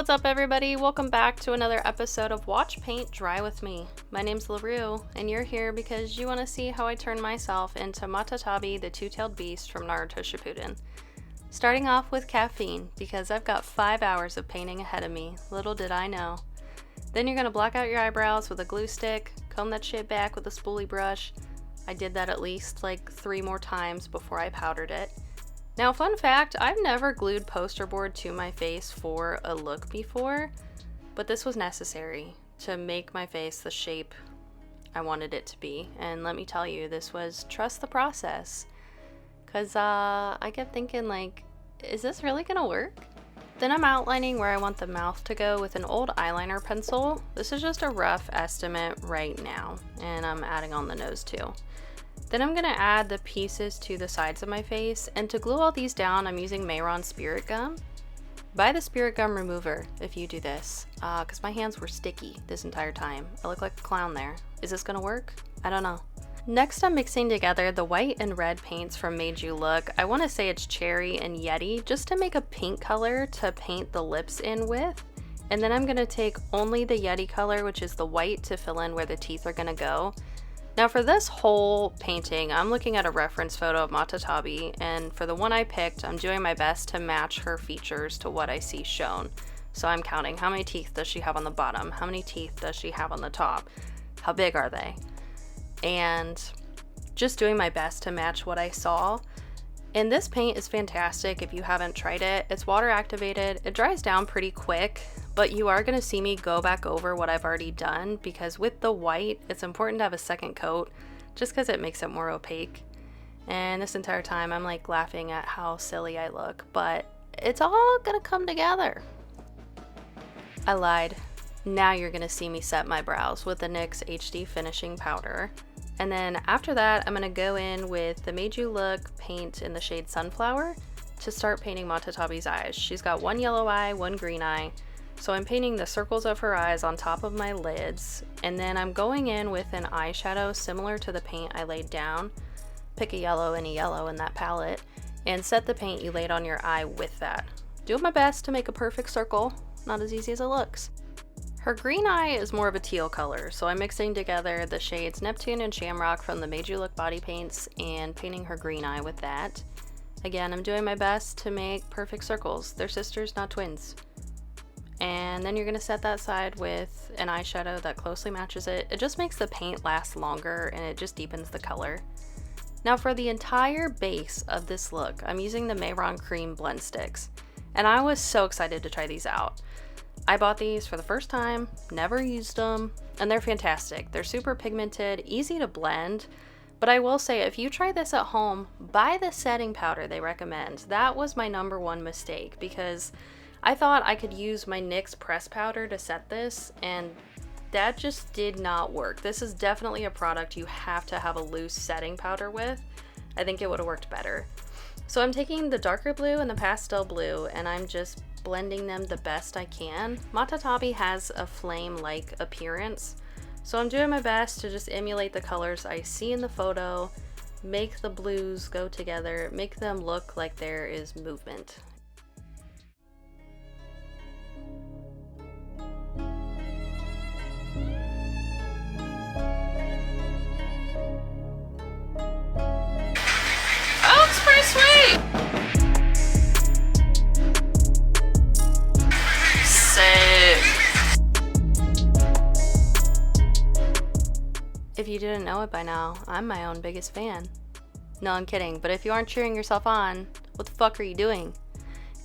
What's up, everybody? Welcome back to another episode of Watch Paint Dry with me. My name's LaRue, and you're here because you want to see how I turn myself into Matatabi, the two-tailed beast from Naruto Shippuden. Starting off with caffeine, because I've got 5 hours of painting ahead of me, little did I know. Then you're going to block out your eyebrows with a glue stick, comb that shit back with a spoolie brush. I did that at least like 3 more times before I powdered it. Now, fun fact, I've never glued poster board to my face for a look before, but this was necessary to make my face the shape I wanted it to be. And let me tell you, this was trust the process. Because I kept thinking, like, is this really gonna work? Then I'm outlining where I want the mouth to go with an old eyeliner pencil. This is just a rough estimate right now, and I'm adding on the nose too. Then I'm gonna add the pieces to the sides of my face, and to glue all these down, I'm using Mayron Spirit Gum. Buy the Spirit Gum remover if you do this, because my hands were sticky this entire time. I look like a clown there. Is this gonna work? I don't know. Next, I'm mixing together the white and red paints from Made You Look. I want to say it's Cherry and Yeti, just to make a pink color to paint the lips in with. And then I'm gonna take only the Yeti color, which is the white, to fill in where the teeth are gonna go. Now for this whole painting, I'm looking at a reference photo of Matatabi, and for the one I picked, I'm doing my best to match her features to what I see shown. So I'm counting how many teeth does she have on the bottom, how many teeth does she have on the top, how big are they, and just doing my best to match what I saw. And this paint is fantastic if you haven't tried it. It's water activated, it dries down pretty quick, but you are gonna see me go back over what I've already done, because with the white, it's important to have a second coat just because it makes it more opaque. And this entire time I'm like laughing at how silly I look, but it's all gonna come together. I lied. Now you're gonna see me set my brows with the NYX HD finishing powder. And then after that, I'm gonna go in with the Made You Look paint in the shade Sunflower to start painting Matatabi's eyes. She's got one yellow eye, one green eye. So I'm painting the circles of her eyes on top of my lids. And then I'm going in with an eyeshadow similar to the paint I laid down. Pick a yellow, any yellow in that palette, and set the paint you laid on your eye with that. Doing my best to make a perfect circle. Not as easy as it looks. Her green eye is more of a teal color, so I'm mixing together the shades Neptune and Shamrock from the Made You Look body paints and painting her green eye with that. Again, I'm doing my best to make perfect circles. They're sisters, not twins. And then you're going to set that side with an eyeshadow that closely matches it. It just makes the paint last longer and it just deepens the color. Now for the entire base of this look, I'm using the Mayron Cream blend sticks. And I was so excited to try these out. I bought these for the first time, never used them, and they're fantastic. They're super pigmented, easy to blend, but I will say if you try this at home, buy the setting powder they recommend. That was my #1 mistake, because I thought I could use my NYX press powder to set this, and that just did not work. This is definitely a product you have to have a loose setting powder with. I think it would have worked better. So I'm taking the darker blue and the pastel blue, and I'm just blending them the best I can. Matatabi has a flame-like appearance, so I'm doing my best to just emulate the colors I see in the photo, make the blues go together, make them look like there is movement. Oh, it's pretty sweet! If you didn't know it by now, I'm my own biggest fan. No, I'm kidding, but if you aren't cheering yourself on, what the fuck are you doing?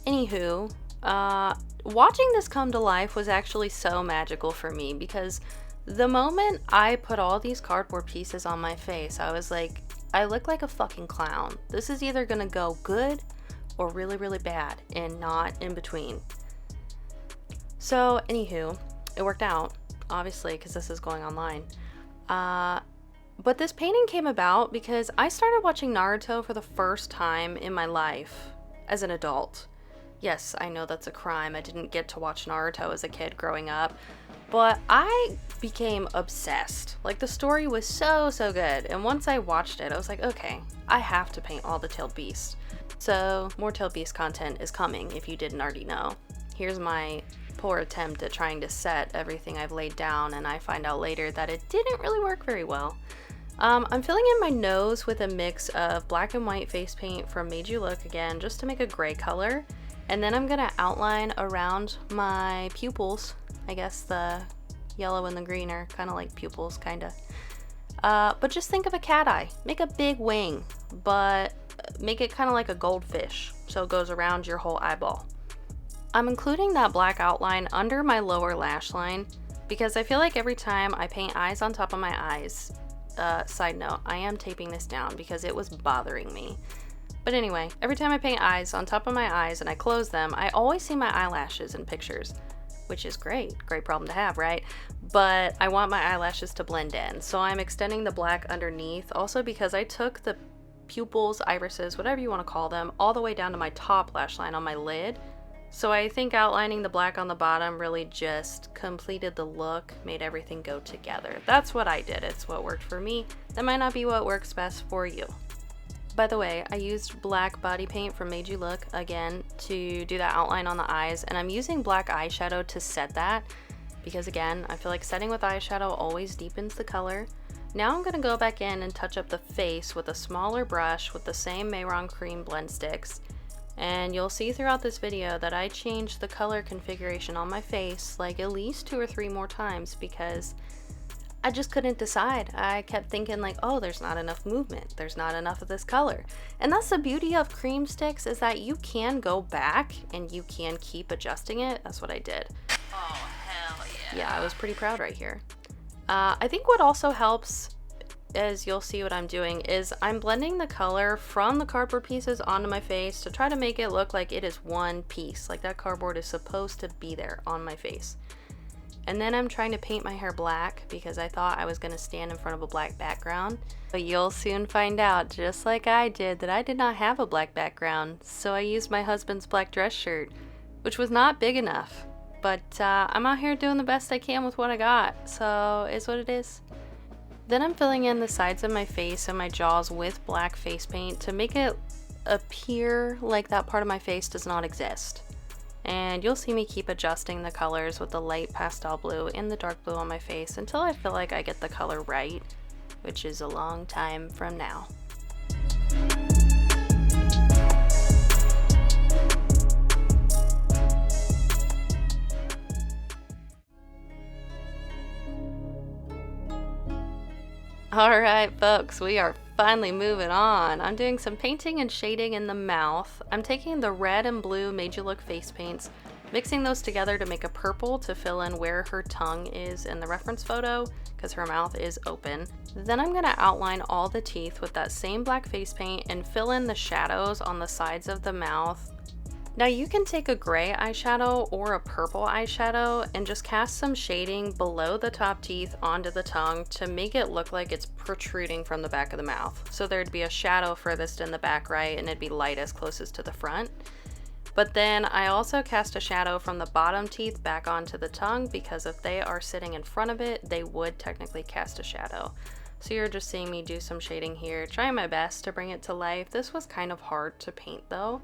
Anywho, watching this come to life was actually so magical for me, because the moment I put all these cardboard pieces on my face, I was like, I look like a fucking clown. This is either gonna go good or really, really bad, and not in between. So, anywho, it worked out, obviously, because this is going online. But this painting came about because I started watching Naruto for the first time in my life as an adult. Yes, I know that's a crime. I didn't get to watch Naruto as a kid growing up, but I became obsessed. Like, the story was so good, and once I watched it, I was like, okay, I have to paint all the tailed beasts. So more tailed beast content is coming if you didn't already know. Here's my poor attempt at trying to set everything I've laid down, and I find out later that it didn't really work very well. I'm filling in my nose with a mix of black and white face paint from Made You Look again, just to make a gray color. And then I'm gonna outline around my pupils. I guess the yellow and the green are kind of like pupils, kinda. But just think of a cat eye. Make a big wing, but make it kind of like a goldfish, so it goes around your whole eyeball. I'm including that black outline under my lower lash line because I feel like every time I paint eyes on top of my eyes, side note, I am taping this down because it was bothering me. But anyway, every time I paint eyes on top of my eyes and I close them, I always see my eyelashes in pictures, which is great problem to have, right? But I want my eyelashes to blend in, so I'm extending the black underneath, also because I took the pupils, irises, whatever you want to call them, all the way down to my top lash line on my lid. So I think outlining the black on the bottom really just completed the look, made everything go together. That's what I did. It's what worked for me. That might not be what works best for you. By the way, I used black body paint from Made You Look again to do that outline on the eyes, and I'm using black eyeshadow to set that because again, I feel like setting with eyeshadow always deepens the color. Now I'm going to go back in and touch up the face with a smaller brush with the same Mehron Cream blend sticks. And you'll see throughout this video that I changed the color configuration on my face like at least 2 or 3 more times because I just couldn't decide. I kept thinking like, oh, there's not enough movement. There's not enough of this color. And that's the beauty of cream sticks, is that you can go back and you can keep adjusting it. That's what I did. Oh, hell yeah. Yeah, I was pretty proud right here. I think what also helps, as you'll see what I'm doing, is I'm blending the color from the cardboard pieces onto my face to try to make it look like it is one piece, like that cardboard is supposed to be there on my face. And then I'm trying to paint my hair black because I thought I was going to stand in front of a black background. But you'll soon find out, just like I did, that I did not have a black background. So I used my husband's black dress shirt, which was not big enough. But I'm out here doing the best I can with what I got, so it is what it is. Then I'm filling in the sides of my face and my jaws with black face paint to make it appear like that part of my face does not exist. And you'll see me keep adjusting the colors with the light pastel blue and the dark blue on my face until I feel like I get the color right, which is a long time from now. Alright folks, we are finally moving on. I'm doing some painting and shading in the mouth. I'm taking the red and blue Made You Look face paints, mixing those together to make a purple to fill in where her tongue is in the reference photo, because her mouth is open. Then I'm going to outline all the teeth with that same black face paint and fill in the shadows on the sides of the mouth. Now you can take a gray eyeshadow or a purple eyeshadow and just cast some shading below the top teeth onto the tongue to make it look like it's protruding from the back of the mouth. So there'd be a shadow furthest in the back right and it'd be lightest closest to the front. But then I also cast a shadow from the bottom teeth back onto the tongue because if they are sitting in front of it, they would technically cast a shadow. So you're just seeing me do some shading here, trying my best to bring it to life. This was kind of hard to paint though.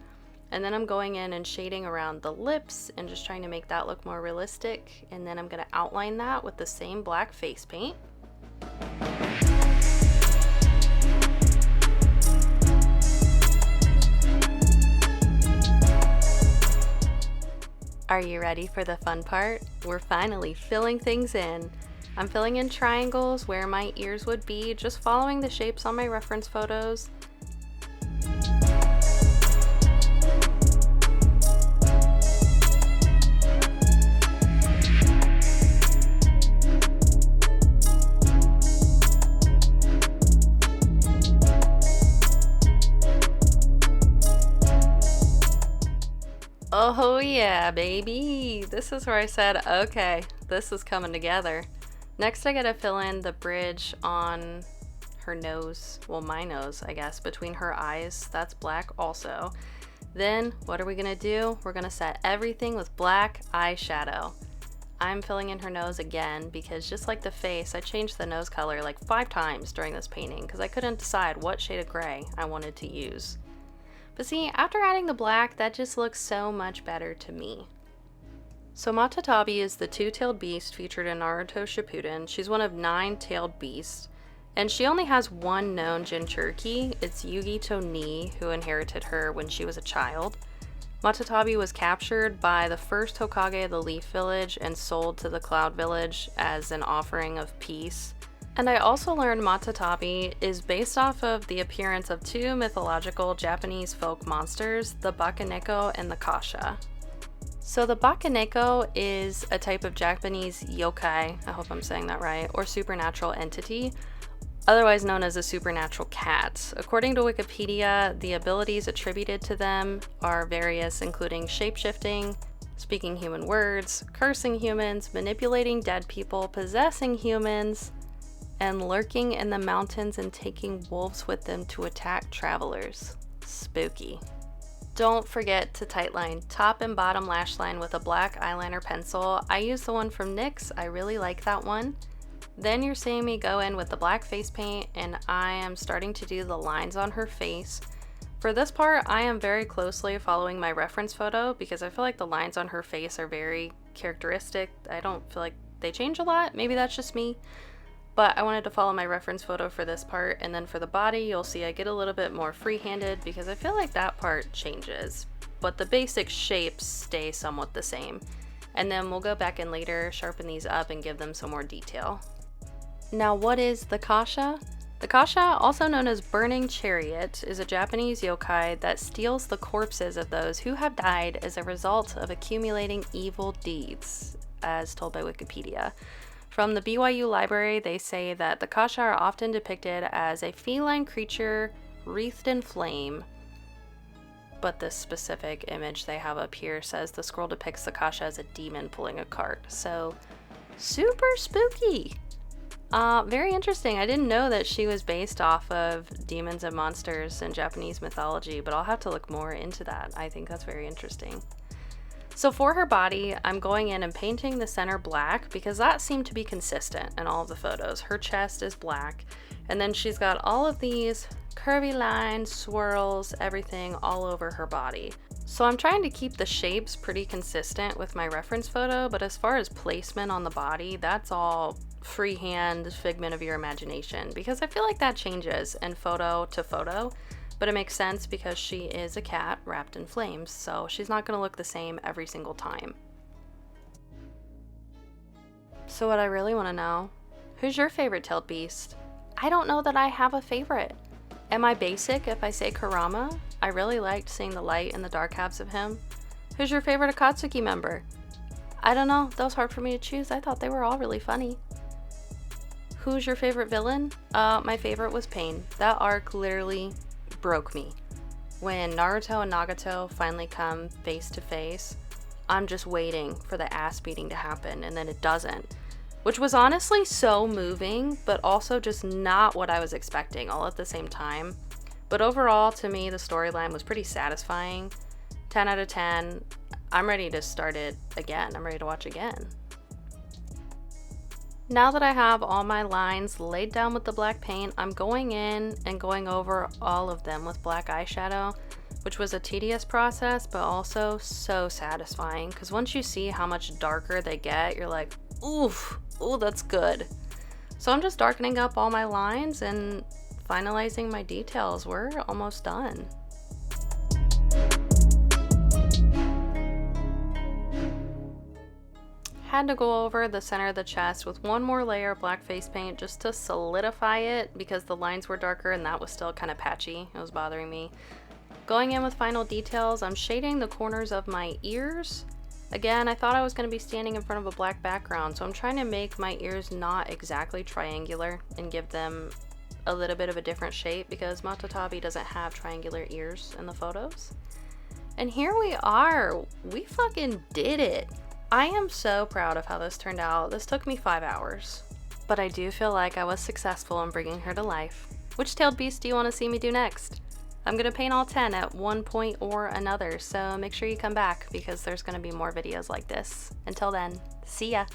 And then I'm going in and shading around the lips and just trying to make that look more realistic. And then I'm going to outline that with the same black face paint. Are you ready for the fun part? We're finally filling things in. I'm filling in triangles where my ears would be, just following the shapes on my reference photos. Oh yeah, baby! This is where I said, okay, this is coming together. Next I gotta fill in the bridge on her nose, well my nose I guess, between her eyes. That's black also. Then what are we gonna do? We're gonna set everything with black eyeshadow. I'm filling in her nose again because just like the face, I changed the nose color like 5 times during this painting because I couldn't decide what shade of gray I wanted to use. But see, after adding the black, that just looks so much better to me. So Matatabi is the two-tailed beast featured in Naruto Shippuden. She's one of 9 tailed beasts, and she only has one known Jinchuriki. It's Yugi to Ni, who inherited her when she was a child. Matatabi was captured by the first Hokage of the Leaf Village and sold to the Cloud Village as an offering of peace. And I also learned Matatabi is based off of the appearance of 2 mythological Japanese folk monsters, the Bakaneko and the Kasha. So the Bakaneko is a type of Japanese yokai, I hope I'm saying that right, or supernatural entity, otherwise known as a supernatural cat. According to Wikipedia, the abilities attributed to them are various, including shapeshifting, speaking human words, cursing humans, manipulating dead people, possessing humans, and lurking in the mountains and taking wolves with them to attack travelers. Spooky. Don't forget to tightline top and bottom lash line with a black eyeliner pencil. I use the one from NYX. I really like that one. Then you're seeing me go in with the black face paint, and I am starting to do the lines on her face. For this part, I am very closely following my reference photo because I feel like the lines on her face are very characteristic. I don't feel like they change a lot. Maybe that's just me. But I wanted to follow my reference photo for this part, and then for the body, you'll see I get a little bit more free-handed because I feel like that part changes, but the basic shapes stay somewhat the same. And then we'll go back in later, sharpen these up, and give them some more detail. Now, what is the Kasha? The Kasha, also known as Burning Chariot, is a Japanese yokai that steals the corpses of those who have died as a result of accumulating evil deeds, as told by Wikipedia. From the BYU library, they say that the Kasha are often depicted as a feline creature wreathed in flame, but this specific image they have up here says the scroll depicts the Kasha as a demon pulling a cart. So, super spooky! Very interesting. I didn't know that she was based off of demons and monsters in Japanese mythology, but I'll have to look more into that. I think that's very interesting. So for her body, I'm going in and painting the center black because that seemed to be consistent in all of the photos. Her chest is black, and then she's got all of these curvy lines, swirls, everything all over her body. So I'm trying to keep the shapes pretty consistent with my reference photo, but as far as placement on the body, that's all freehand figment of your imagination because I feel like that changes in photo to photo. But it makes sense because she is a cat wrapped in flames, so she's not going to look the same every single time. So what I really want to know, who's your favorite tailed beast? I don't know that I have a favorite. Am I basic if I say Kurama? I really liked seeing the light and the dark halves of him. Who's your favorite Akatsuki member? I don't know, that was hard for me to choose. I thought they were all really funny. Who's your favorite villain? My favorite was Pain. That arc literally broke me. When Naruto and Nagato finally come face to face, I'm just waiting for the ass beating to happen, and then it doesn't, which was honestly so moving, but also just not what I was expecting all at the same time. But overall, to me, the storyline was pretty satisfying. 10 out of 10. I'm ready to start it again. I'm ready to watch again. Now that I have all my lines laid down with the black paint, I'm going in and going over all of them with black eyeshadow, which was a tedious process, but also so satisfying, because once you see how much darker they get, you're like, oof, ooh, that's good. So I'm just darkening up all my lines and finalizing my details. We're almost done. Had to go over the center of the chest with one more layer of black face paint just to solidify it because the lines were darker and that was still kind of patchy. It was bothering me. Going in with final details, I'm shading the corners of my ears. Again, I thought I was going to be standing in front of a black background, so I'm trying to make my ears not exactly triangular and give them a little bit of a different shape because Matatabi doesn't have triangular ears in the photos. And here we are. We fucking did it. I am so proud of how this turned out. This took me 5 hours, but I do feel like I was successful in bringing her to life. Which tailed beast do you want to see me do next? I'm going to paint all 10 at one point or another, so make sure you come back because there's going to be more videos like this. Until then, see ya!